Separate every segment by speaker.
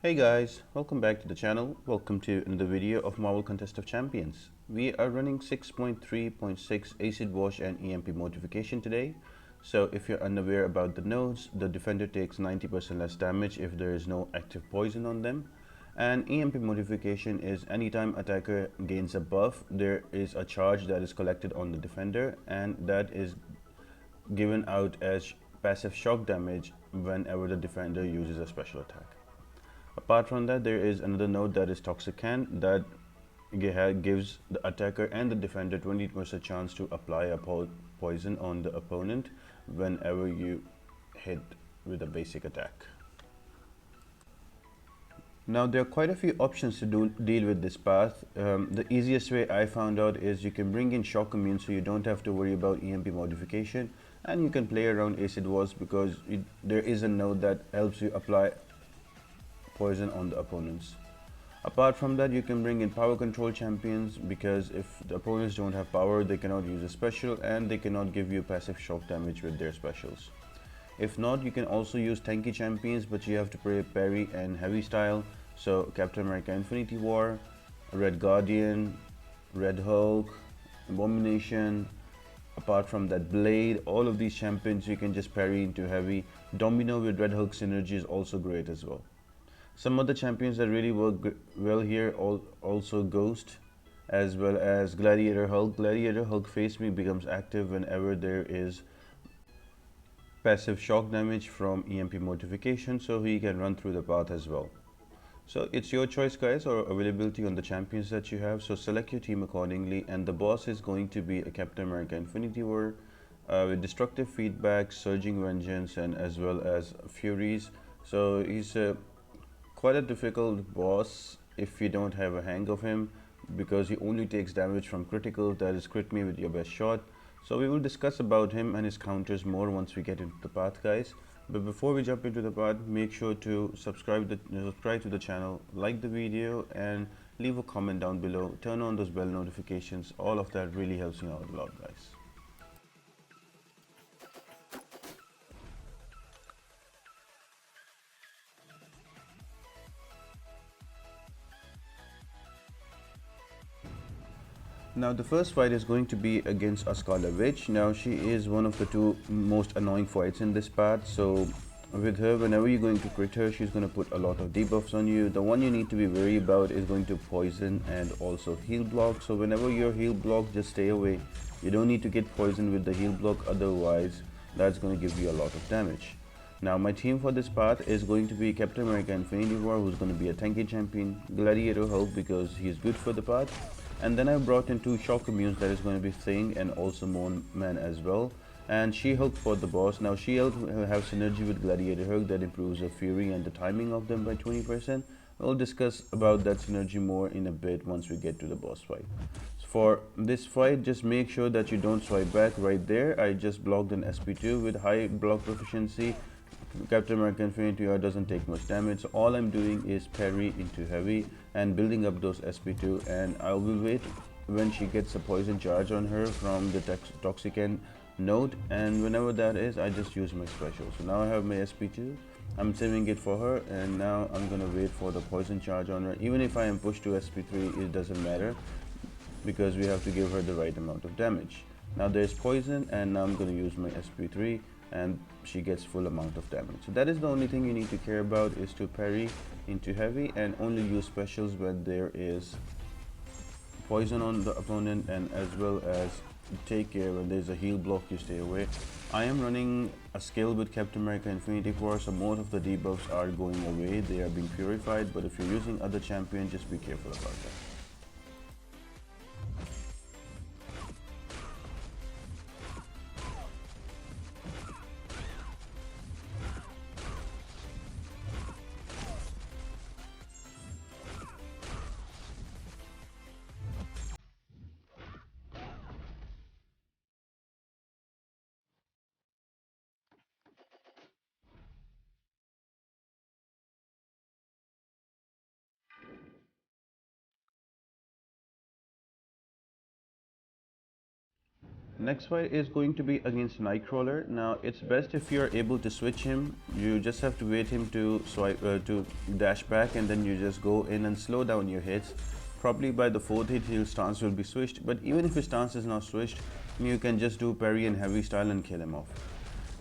Speaker 1: Hey guys, welcome back to the channel. Welcome to another video of Marvel Contest of Champions. We are running 6.3.6 Acid Wash and EMP Modification today. So if you're unaware about the nodes, the defender takes 90% less damage if there is no active poison on them. And EMP Modification is anytime attacker gains a buff, there is a charge that is collected on the defender and that is given out as passive shock damage whenever the defender uses a special attack. Apart from that, there is another node that is Toxicant that gives the attacker and the defender 20% chance to apply a poison on the opponent whenever you hit with a basic attack. Now there are quite a few options to deal with this path. The easiest way I found out is you can bring in shock immune so you don't have to worry about EMP modification, and you can play around acid walls because there is a node that helps you apply poison on the opponents. Apart from that, you can bring in power control champions because if the opponents don't have power, they cannot use a special and they cannot give you passive shock damage with their specials. If not, you can also use tanky champions, but you have to play parry and heavy style. So Captain America Infinity War, Red Guardian, Red Hulk, Abomination. Apart from that, Blade, all of these champions you can just parry into heavy. Domino with Red Hulk synergy is also great as well. Some other champions that really work well here also Ghost as well as Gladiator Hulk. Gladiator Hulk face me becomes active whenever there is passive shock damage from EMP modification, so he can run through the path as well. So it's your choice guys, or availability on the champions that you have, so select your team accordingly. And the boss is going to be a Captain America Infinity War with destructive feedback, surging vengeance, and as well as furies. So he's quite a difficult boss if you don't have a hang of him, because he only takes damage from critical, that is crit me with your best shot. So we will discuss about him and his counters more once we get into the path guys. But before we jump into the path, make sure to subscribe to the channel, like the video, and leave a comment down below. Turn on those bell notifications. All of that really helps me out a lot guys. Now the first fight is going to be against a Scarlet Witch. Now she is one of the two most annoying fights in this path. So with her, whenever you're going to crit her, she's going to put a lot of debuffs on you. The one you need to be wary about is going to poison and also heal block. So whenever you're heal block, just stay away. You don't need to get poisoned with the heal block, otherwise that's going to give you a lot of damage. Now my team for this path is going to be Captain America Infinity War, who's going to be a tanky champion, Gladiator Hulk because he's good for the path, and then I brought in two shock immunes, that is going to be Thing and also Moon Man as well, and She-Hulk for the boss. Now She-Hulk will have synergy with Gladiator Hulk that improves the fury and the timing of them by 20%. We'll discuss about that synergy more in a bit once we get to the boss fight. For this fight, just make sure that you don't swipe back right there. I just blocked an SP2 with high block proficiency. Captain America Infinity War doesn't take much damage, so all I'm doing is parry into heavy and building up those SP2, and I will wait when she gets a poison charge on her from the Toxicant node, and whenever that is, I just use my special. So now I have my SP2, I'm saving it for her, and now I'm gonna wait for the poison charge on her. Even if I am pushed to SP3, it doesn't matter because we have to give her the right amount of damage. Now there's poison, and now I'm gonna use my SP3 and she gets full amount of damage. So that is the only thing you need to care about, is to parry into heavy and only use specials when there is poison on the opponent, and as well as take care when there's a heal block, you stay away. I am running a skill with Captain America Infinity War, so most of the debuffs are going away, they are being purified, but if you're using other champion, just be careful about that. Next fight is going to be against Nightcrawler. Now it's best if you're able to switch him. You just have to wait him to swipe to dash back, and then you just go in and slow down your hits. Probably by the fourth hit his stance will be switched, but even if his stance is not switched, you can just do parry and heavy style and kill him off.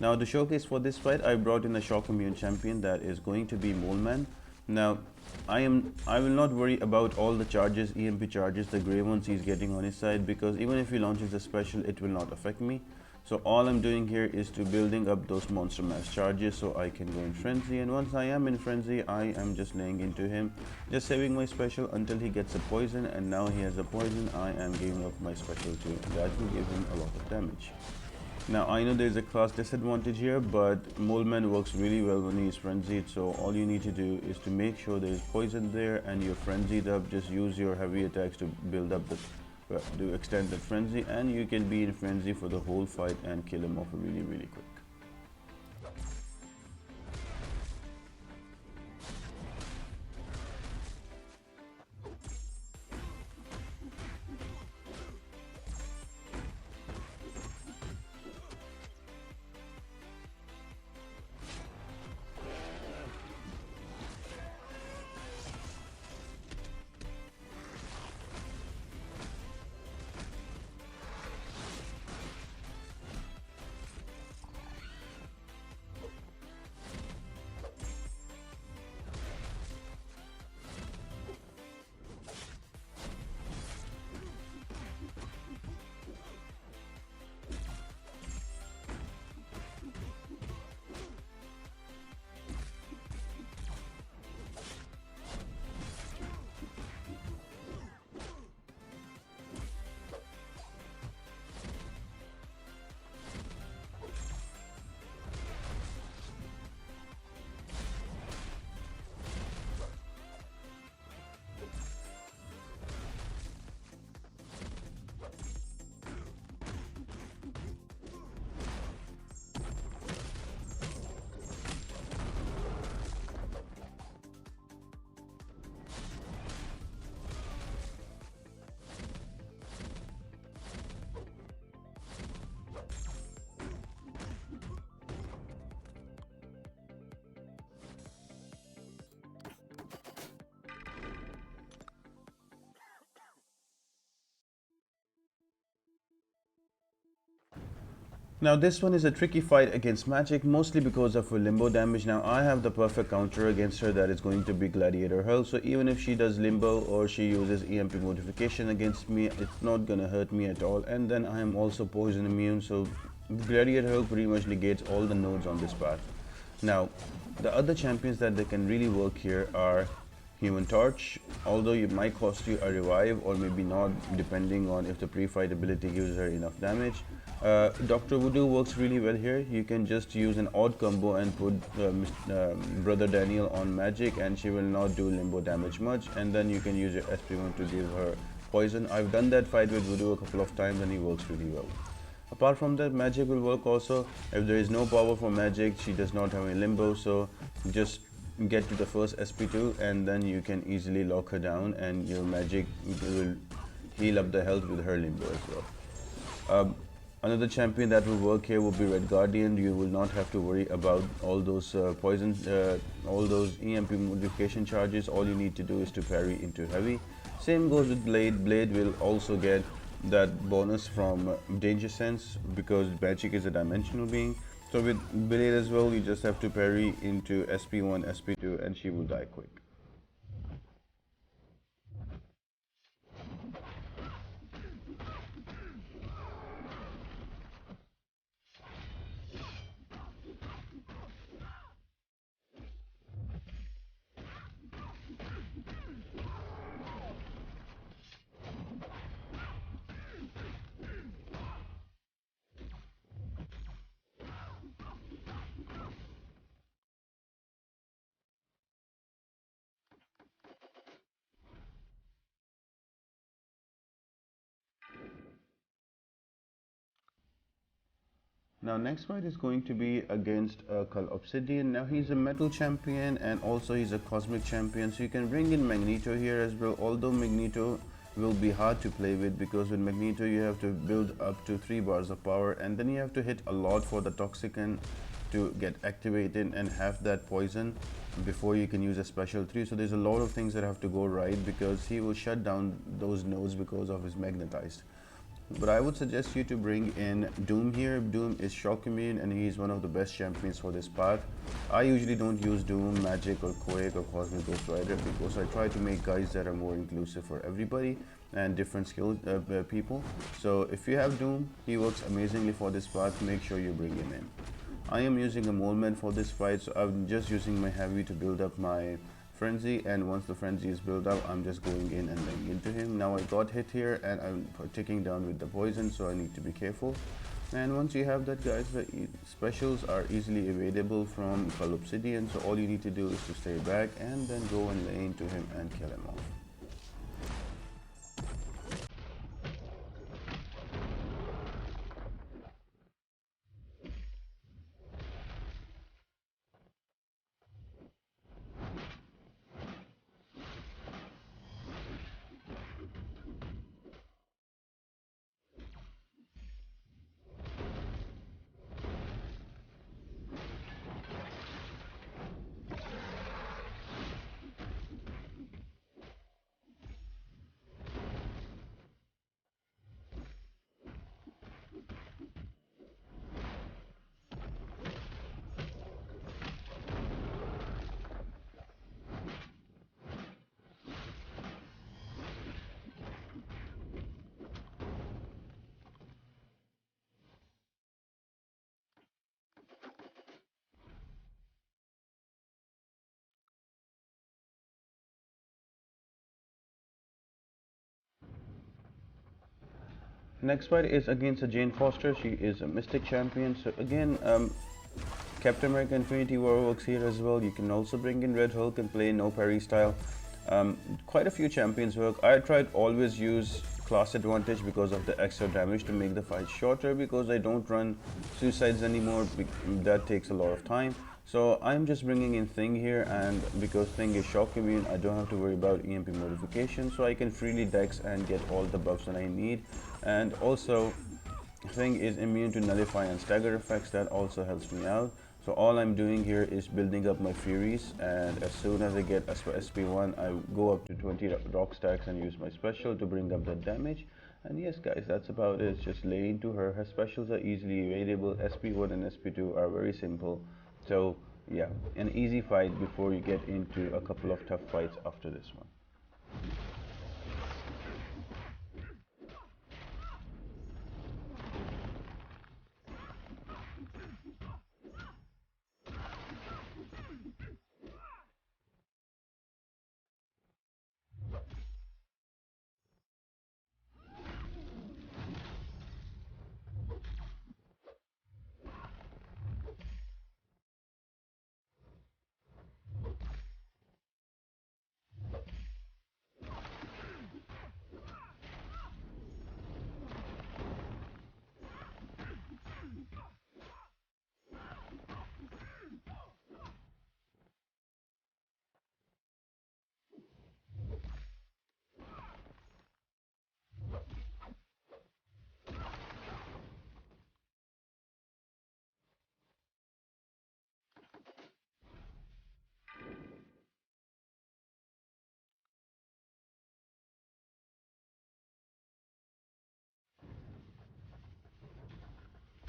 Speaker 1: Now the showcase for this fight, I brought in a shock immune champion that is going to be Moleman. Now I will not worry about all the charges, EMP charges, the grey ones he's getting on his side, because even if he launches a special, it will not affect me. So all I'm doing here is to building up those monster mass charges so I can go in frenzy, and once I am in frenzy, I am just laying into him, just saving my special until he gets a poison, and now he has a poison, I am giving up my special too. That will give him a lot of damage. Now I know there's a class disadvantage here, but Moleman works really well when he's frenzied, so all you need to do is to make sure there's poison there and you're frenzied up. Just use your heavy attacks to build up to extend the frenzy, and you can be in frenzy for the whole fight and kill him off really quick. Now this one is a tricky fight against Magik, mostly because of her limbo damage. Now I have the perfect counter against her, that is going to be Gladiator Hurl. So even if she does limbo or she uses EMP modification against me, it's not gonna hurt me at all. And then I am also poison immune, so Gladiator Hurl pretty much negates all the nodes on this path. Now the other champions that they can really work here are Human Torch, although it might cost you a revive or maybe not, depending on if the pre-fight ability gives her enough damage. Dr. Voodoo works really well here. You can just use an odd combo and put Brother Daniel on Magik, and she will not do limbo damage much, and then you can use your SP1 to give her poison. I've done that fight with Voodoo a couple of times and he works really well. Apart from that, Magik will work also. If there is no power for Magik, she does not have any limbo, so just get to the first SP2 and then you can easily lock her down, and your Magik will heal up the health with her limbo as well. Another champion that will work here will be Red Guardian. You will not have to worry about all those all those EMP modification charges. All you need to do is to parry into heavy. Same goes with Blade. Blade will also get that bonus from Danger Sense because Magik is a dimensional being. So with Blade as well, you just have to parry into SP1, SP2 and she will die quick. Now next fight is going to be against Cull Obsidian. Now he's a metal champion and also he's a cosmic champion, so you can bring in Magneto here as well. Although Magneto will be hard to play with, because with Magneto you have to build up to 3 bars of power, and then you have to hit a lot for the Toxicant to get activated and have that poison before you can use a special 3. So there's a lot of things that have to go right, because he will shut down those nodes because of his magnetized. But I would suggest you to bring in Doom here. Doom is shock immune and he's one of the best champions for this path. I usually don't use Doom, Magik or Quake or Cosmic Ghost Rider, because I try to make guys that are more inclusive for everybody and different skill people. So if you have Doom, he works amazingly for this path. Make sure you bring him in. I am using a Moleman for this fight, so I'm just using my heavy to build up my frenzy, and once the frenzy is built up, I'm just going in and laying into him. Now I got hit here and I'm taking down with the poison, so I need to be careful. And once you have that, guys, the specials are easily evadable from Cull Obsidian, so all you need to do is to stay back and then go and lay into him and kill him off. Next fight is against a Jane Foster. She is a Mystic champion. So again, Captain America Infinity War works here as well. You can also bring in Red Hulk and play no parry style. Quite a few champions work. I tried always use class advantage because of the extra damage to make the fight shorter, because I don't run suicides anymore. That takes a lot of time. So I'm just bringing in Thing here, and because Thing is shock immune, I don't have to worry about EMP modification, so I can freely dex and get all the buffs that I need. And also Thing is immune to nullify and stagger effects. That also helps me out. So all I'm doing here is building up my Furies, and as soon as I get SP1, I go up to 20 rock stacks and use my special to bring up that damage. And yes, guys, that's about it. Just lay into her. Her specials are easily evadable. SP1 and SP2 are very simple. So yeah, an easy fight before you get into a couple of tough fights after this one.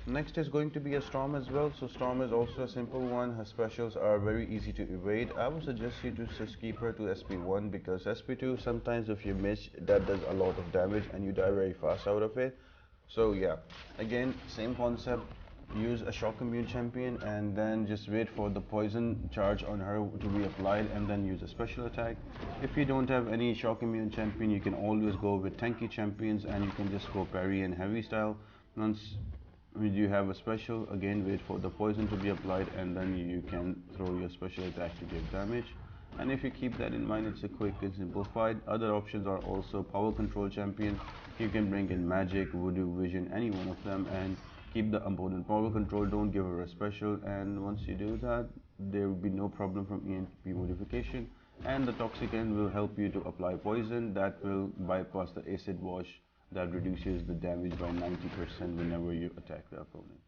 Speaker 1: Next is going to be a Storm as well. So Storm is also a simple one. Her specials are very easy to evade. I would suggest you to just keep her to SP1, because SP2 sometimes if you miss, that does a lot of damage and you die very fast out of it. So yeah, again, same concept. Use a shock immune champion and then just wait for the poison charge on her to be applied, and then use a special attack. If you don't have any shock immune champion, you can always go with tanky champions and you can just go parry and heavy style. Once you have a special, again wait for the poison to be applied and then you can throw your special attack to give damage. And if you keep that in mind, it's a quick and simple fight. Other options are also power control champion. You can bring in Magik, Voodoo, Vision, any one of them, and keep the opponent power control. Don't give her a special, and once you do that, there will be no problem from EMP modification, And the Toxicant will help you to apply poison that will bypass the acid wash that reduces the damage by 90% whenever you attack the opponent.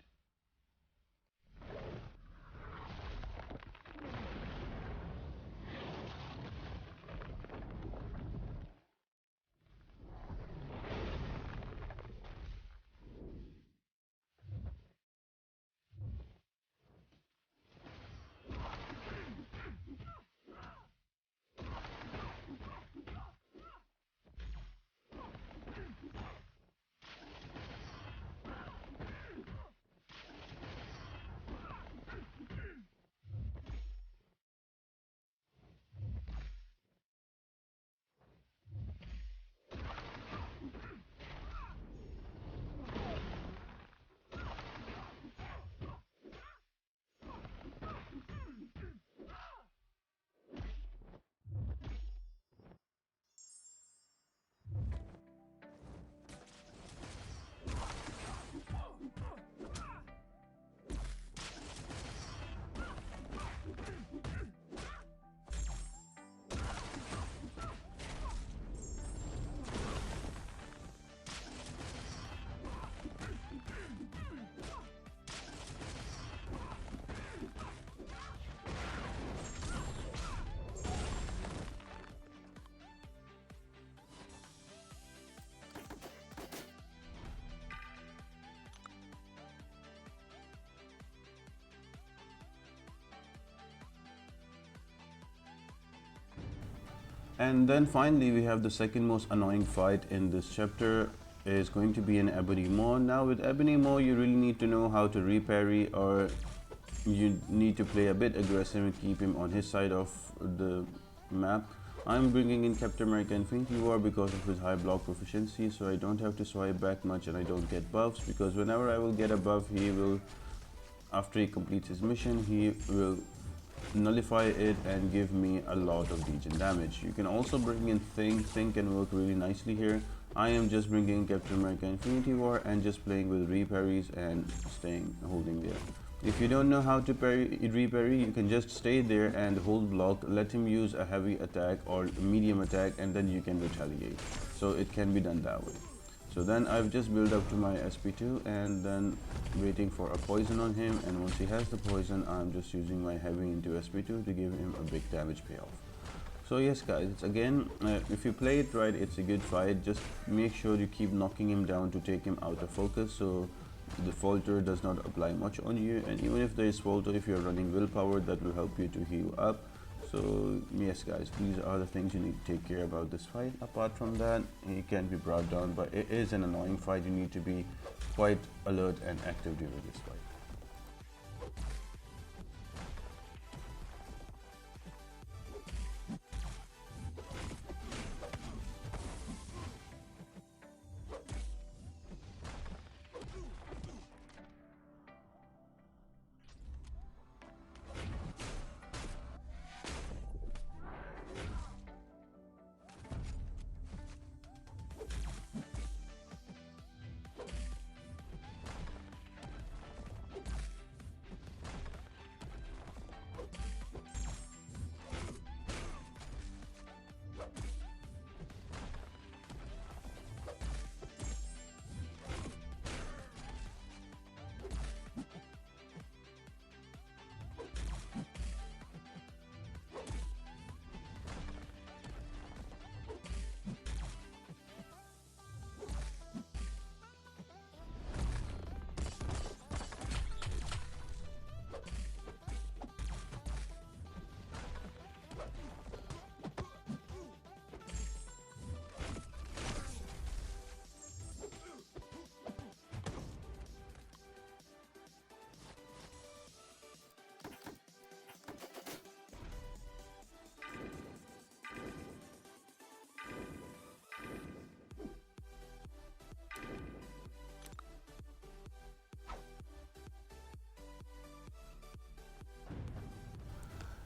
Speaker 1: And then finally we have the second most annoying fight in this chapter is going to be an Ebony Maw. Now with Ebony Maw you really need to know how to re-parry, or you need to play a bit aggressive and keep him on his side of the map. I'm bringing in Captain America Infinity War because of his high block proficiency, so I don't have to swipe back much and I don't get buffs, because whenever I will get a buff, he will, after he completes his mission, he will nullify it and give me a lot of regen damage. You can also bring in Think can work really nicely here. I am just bringing Captain America Infinity War and just playing with re-parries and holding there. If you don't know how to re-parry, you can just stay there and hold block, let him use a heavy attack or medium attack, and then you can retaliate. So it can be done that way. So then I've just built up to my SP2 and then waiting for a poison on him, and once he has the poison, I'm just using my heavy into SP2 to give him a big damage payoff. So yes guys, it's again, if you play it right, it's a good fight. Just make sure you keep knocking him down to take him out of focus, so the falter does not apply much on you. And even if there is falter, if you're running willpower, that will help you to heal up. So yes guys, these are the things you need to take care about this fight. Apart from that, he can be brought down, but it is an annoying fight. You need to be quite alert and active during this fight.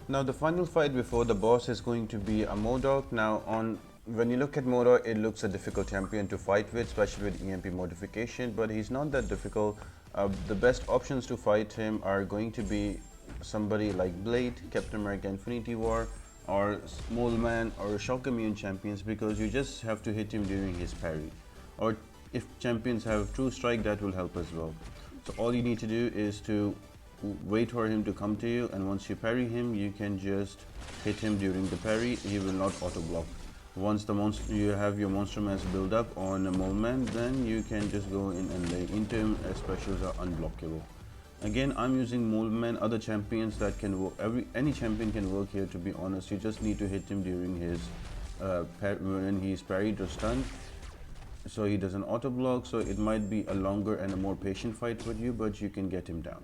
Speaker 1: Now the final fight before the boss is going to be a M.O.D.O.K. Now when you look at M.O.D.O.K, it looks a difficult champion to fight with, especially with EMP modification, but he's not that difficult. The best options to fight him are going to be somebody like Blade, Captain America Infinity War, or Mole Man or Shock Immune champions, because you just have to hit him during his parry. Or if champions have True Strike, that will help as well. So all you need to do is to wait for him to come to you, and once you parry him, you can just hit him during the parry. He will not auto block. Once the monster, you have your monster mass build up on a Mole Man, then you can just go in and lay into him, as specials are unblockable. Again, I'm using Mole Man. Other champions that can work, any champion can work here, to be honest. You just need to hit him during his when he's parried or stunned, so he doesn't auto block. So it might be a longer and a more patient fight with you, but you can get him down.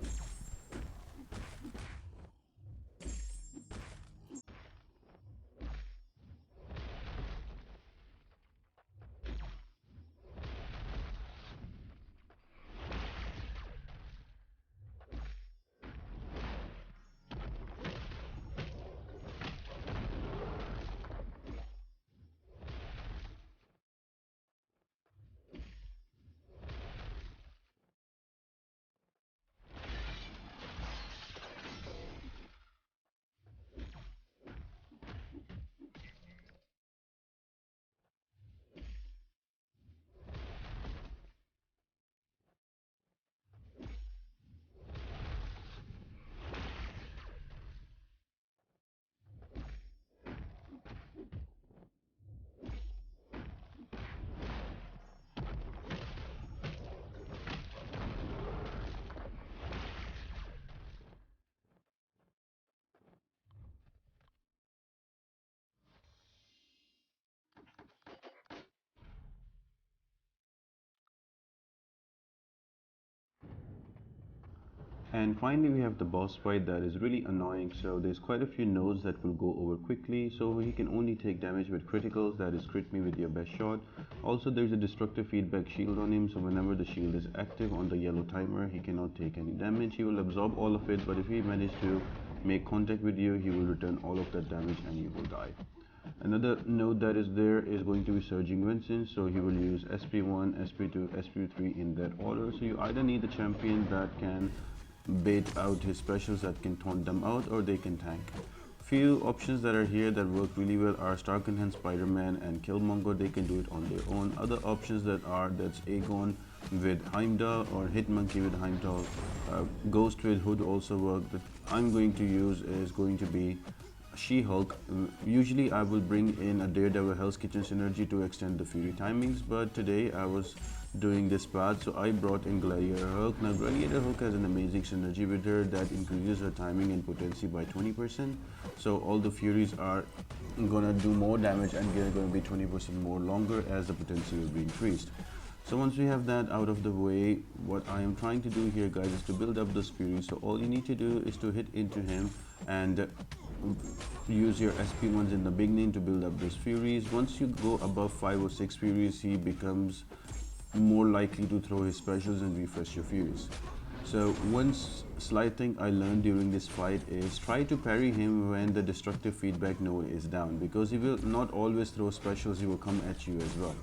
Speaker 1: And finally, we have the boss fight that is really annoying. So there's quite a few nodes that will go over quickly. So he can only take damage with criticals, that is crit me with your best shot. Also, there's a destructive feedback shield on him. So whenever the shield is active on the yellow timer, he cannot take any damage. He will absorb all of it, but if he manages to make contact with you, he will return all of that damage and you will die. Another node that is there is going to be Surging Vincent, so he will use SP1, SP2, SP3 in that order. So you either need a champion that can bait out his specials, that can taunt them out, or they can tank. Few options that are here that work really well are Starkenhan, Spider-Man and Killmonger. They can do it on their own. Other options that's Aegon with Heimdall or Hitmonkey with Heimdall. Ghost with Hood also work. That I'm going to use is going to be She-Hulk. Usually I will bring in a Daredevil Hell's Kitchen synergy to extend the Fury timings, but today I was doing this path, so I brought in Gladiator Hulk. Now Gladiator Hulk has an amazing synergy with her that increases her timing and potency by 20%, so all the Furies are gonna do more damage and they're gonna be 20% more longer as the potency will be increased. So once we have that out of the way, what I am trying to do here, guys, is to build up those Furies. So all you need to do is to hit into him and use your SP1s in the beginning to build up those Furies. Once you go above 5 or 6 Furies, he becomes more likely to throw his specials and refresh your Furies. So one slight thing I learned during this fight is try to parry him when the destructive feedback node is down, because he will not always throw specials, he will come at you as well.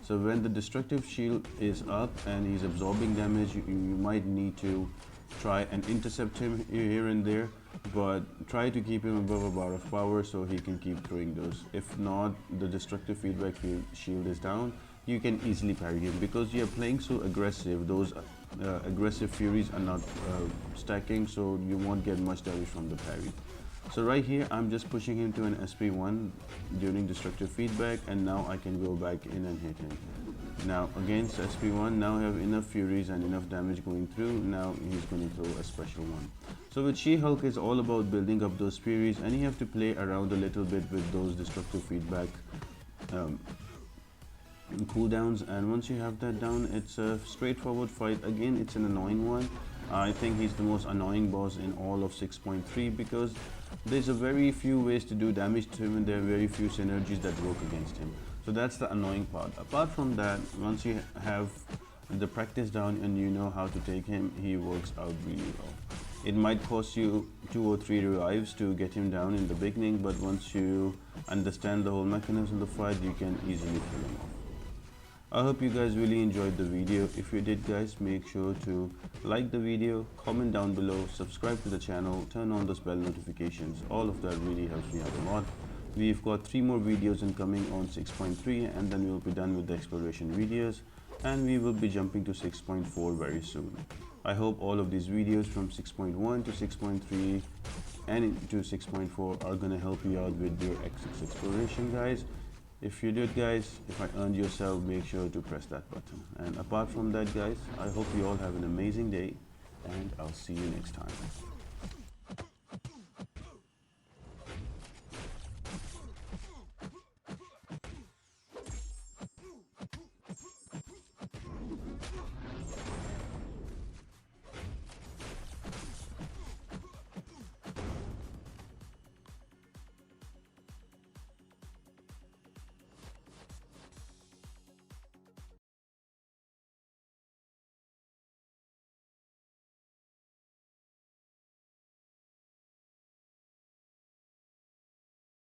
Speaker 1: So when the destructive shield is up and he's absorbing damage, you might need to try and intercept him here and there, but try to keep him above a bar of power so he can keep throwing those. If not, the destructive feedback shield is down, you can easily parry him because you're playing so aggressive. Those aggressive Furies are not stacking, so you won't get much damage from the parry. So right here I'm just pushing him to an SP1 during destructive feedback, and now I can go back in and hit him. Now against SP1, now I have enough Furies and enough damage going through. Now he's going to throw a special one. So with She-Hulk, it's all about building up those Furies, and you have to play around a little bit with those destructive feedback cooldowns, and once you have that down, it's a straightforward fight. Again, it's an annoying one. I think he's the most annoying boss in all of 6.3 because there's a very few ways to do damage to him and there are very few synergies that work against him. So that's the annoying part. Apart from that, once you have the practice down and you know how to take him, he works out really well. It might cost you 2 or 3 revives to get him down in the beginning, but once you understand the whole mechanism of the fight, you can easily kill him off. I hope you guys really enjoyed the video. If you did guys, make sure to like the video, comment down below, subscribe to the channel, turn on those bell notifications. All of that really helps me out a lot. We've got 3 more videos incoming on 6.3 and then we'll be done with the exploration videos and we will be jumping to 6.4 very soon. I hope all of these videos from 6.1 to 6.3 and into 6.4 are gonna help you out with your X6 exploration guys. If you did guys, if I earned yourself, make sure to press that button. And apart from that guys, I hope you all have an amazing day and I'll see you next time.